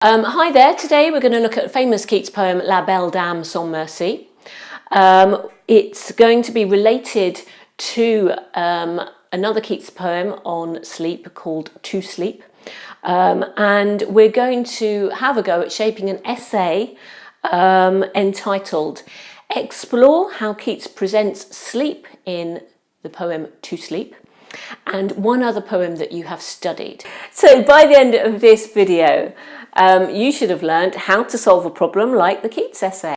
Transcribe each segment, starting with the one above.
Hi there, today we're going to look at a famous Keats poem, La Belle Dame sans Merci. It's going to be related to another Keats poem on sleep called To Sleep. And we're going to have a go at shaping an essay entitled Explore How Keats Presents Sleep in the poem To Sleep, and one other poem that you have studied. So by the end of this video, you should have learned how to solve a problem like the Keats essay.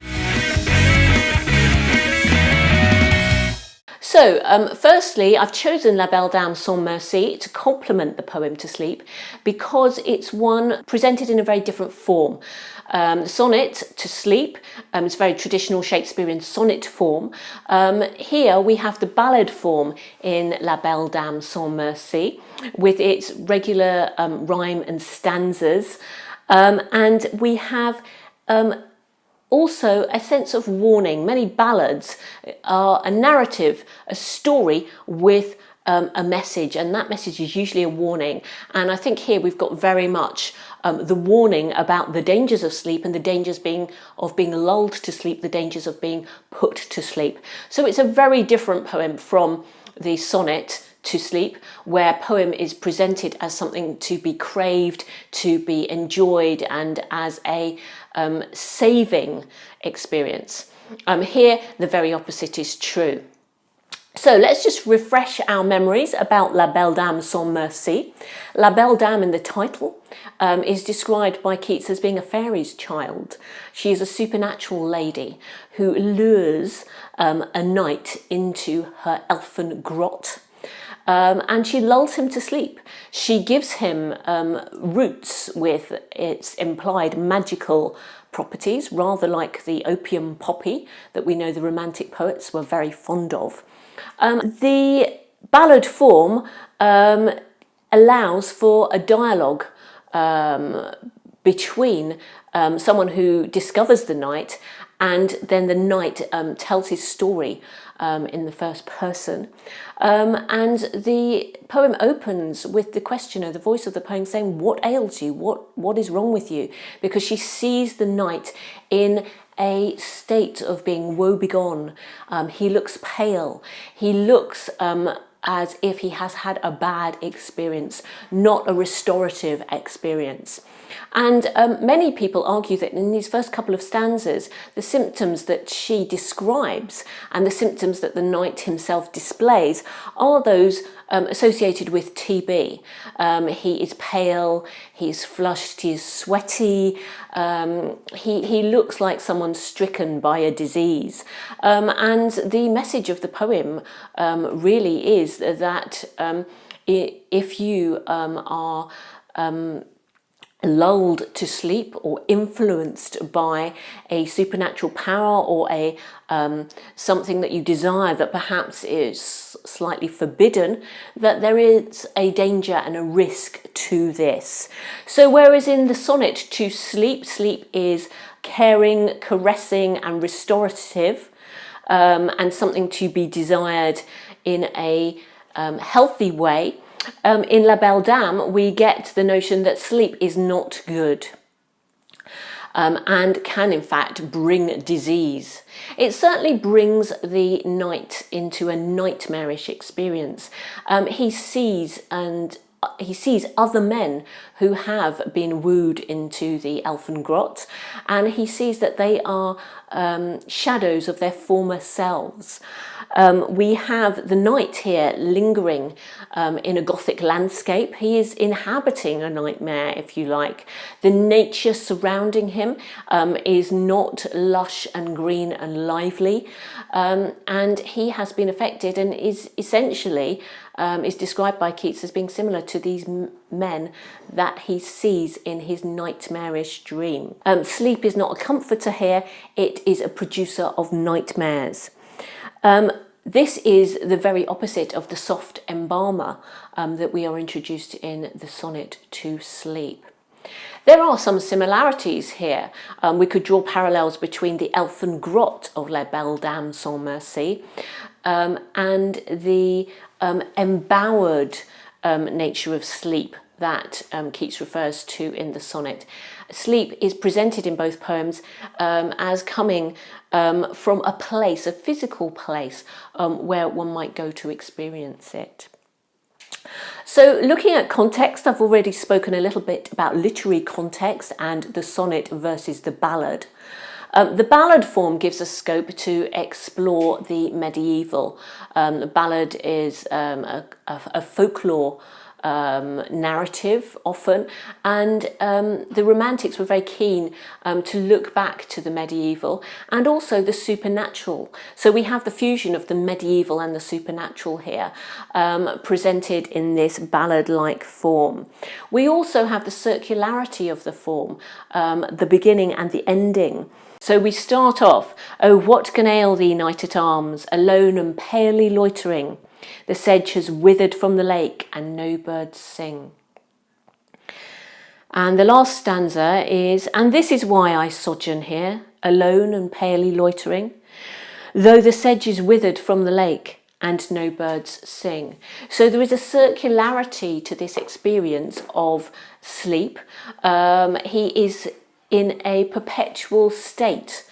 So, firstly, I've chosen La Belle Dame sans Merci to complement the poem To Sleep because it's one presented in a very different form. The sonnet To Sleep is very traditional Shakespearean sonnet form. Here we have the ballad form in La Belle Dame sans Merci with its regular rhyme and stanzas. And we have also a sense of warning. Many ballads are a narrative, a story with a message, and that message is usually a warning. And I think here we've got very much the warning about the dangers of sleep and the dangers of being lulled to sleep, the dangers of being put to sleep. So it's a very different poem from the sonnet To Sleep, where poem is presented as something to be craved, to be enjoyed, and as a saving experience. Here, the very opposite is true. So let's just refresh our memories about La Belle Dame sans Merci. La Belle Dame in the title is described by Keats as being a fairy's child. She is a supernatural lady who lures a knight into her elfin grot. And she lulls him to sleep. She gives him roots with its implied magical properties, rather like the opium poppy that we know the Romantic poets were very fond of. The ballad form allows for a dialogue between someone who discovers the knight, and then the knight tells his story in the first person. And the poem opens with the questioner, the voice of the poem, saying, "What ails you? What is wrong with you?" Because she sees the knight in a state of being woebegone. He looks pale. He looks as if he has had a bad experience, not a restorative experience. And many people argue that in these first couple of stanzas, the symptoms that she describes and the symptoms that the knight himself displays are those associated with TB. He is pale, he's flushed, he is sweaty, he looks like someone stricken by a disease. And the message of the poem really is that if you are lulled to sleep or influenced by a supernatural power or a something that you desire that perhaps is slightly forbidden, that there is a danger and a risk to this. So whereas in the sonnet To Sleep, sleep is caring, caressing and restorative, and something to be desired in a healthy way, in La Belle Dame, we get the notion that sleep is not good and can in fact bring disease. It certainly brings the knight into a nightmarish experience. He sees other men who have been wooed into the elfin grot, and he sees that they are shadows of their former selves. We have the knight here lingering in a Gothic landscape. He is inhabiting a nightmare, if you like. The nature surrounding him is not lush and green and lively, and he has been affected and is essentially is described by Keats as being similar to these men that he sees in his nightmarish dream. Sleep is not a comforter here, it is a producer of nightmares. This is the very opposite of the soft embalmer that we are introduced in the sonnet To Sleep. There are some similarities here. We could draw parallels between the elfin grot of La Belle Dame sans Merci and the embowered nature of sleep that Keats refers to in the sonnet. Sleep is presented in both poems as coming from a place, a physical place, where one might go to experience it. So looking at context, I've already spoken a little bit about literary context and the sonnet versus the ballad. The ballad form gives us scope to explore the medieval. The ballad is a folklore narrative often, and the Romantics were very keen to look back to the medieval and also the supernatural. So we have the fusion of the medieval and the supernatural here, presented in this ballad-like form. We also have the circularity of the form, the beginning and the ending. So we start off, "Oh, what can ail thee, knight-at-arms, alone and palely loitering? The sedge has withered from the lake, and no birds sing." And the last stanza is, "And this is why I sojourn here, alone and palely loitering, though the sedge is withered from the lake, and no birds sing." So there is a circularity to this experience of sleep. He is in a perpetual state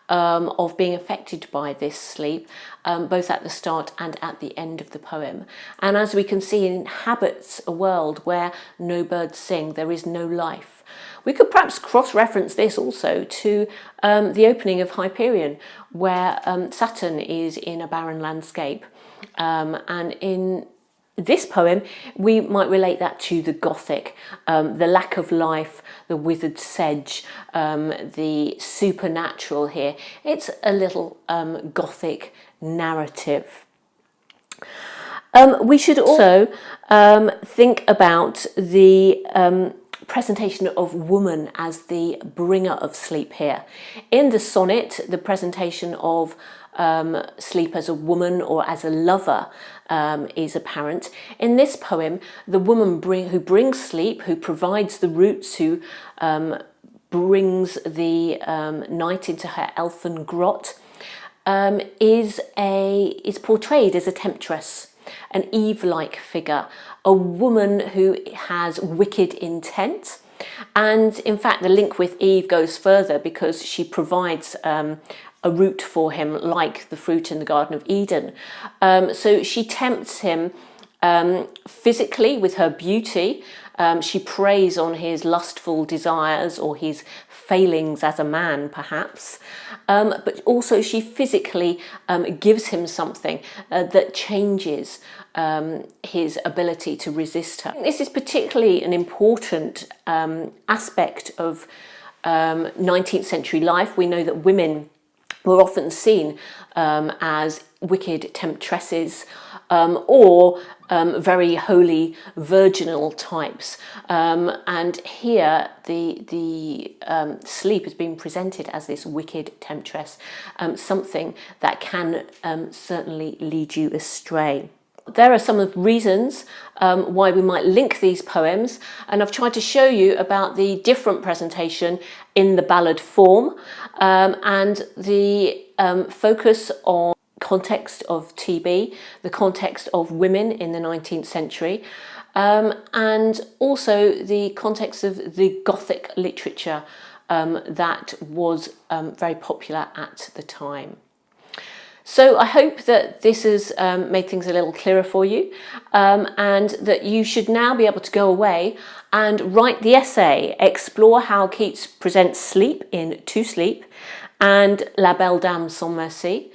of being affected by this sleep, both at the start and at the end of the poem. And as we can see, it inhabits a world where no birds sing, there is no life. We could perhaps cross-reference this also to the opening of Hyperion, where Saturn is in a barren landscape. And in this poem, we might relate that to the Gothic, the lack of life, the withered sedge, the supernatural here. It's a little Gothic narrative. We should also think about the presentation of woman as the bringer of sleep here. In the sonnet, the presentation of sleep as a woman or as a lover is apparent. In this poem, the woman who brings sleep, who provides the roots, who brings the knight into her elfin grot, is portrayed as a temptress, an Eve-like figure, a woman who has wicked intent. And in fact, the link with Eve goes further because she provides a root for him, like the fruit in the Garden of Eden. So she tempts him physically with her beauty. She preys on his lustful desires or his failings as a man, perhaps. But also she physically gives him something that changes his ability to resist her. This is particularly an important aspect of 19th century life. We know that women were often seen as wicked temptresses or very holy virginal types, and here the sleep has been presented as this wicked temptress, something that can certainly lead you astray. There are some of the reasons why we might link these poems, and I've tried to show you about the different presentation in the ballad form and the focus on context of TB, the context of women in the 19th century, and also the context of the Gothic literature that was very popular at the time. So I hope that this has made things a little clearer for you, and that you should now be able to go away and write the essay, explore how Keats presents sleep in To Sleep and La Belle Dame sans Merci,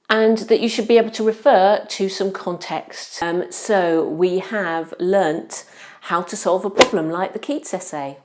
and that you should be able to refer to some context. So we have learnt how to solve a problem like the Keats essay.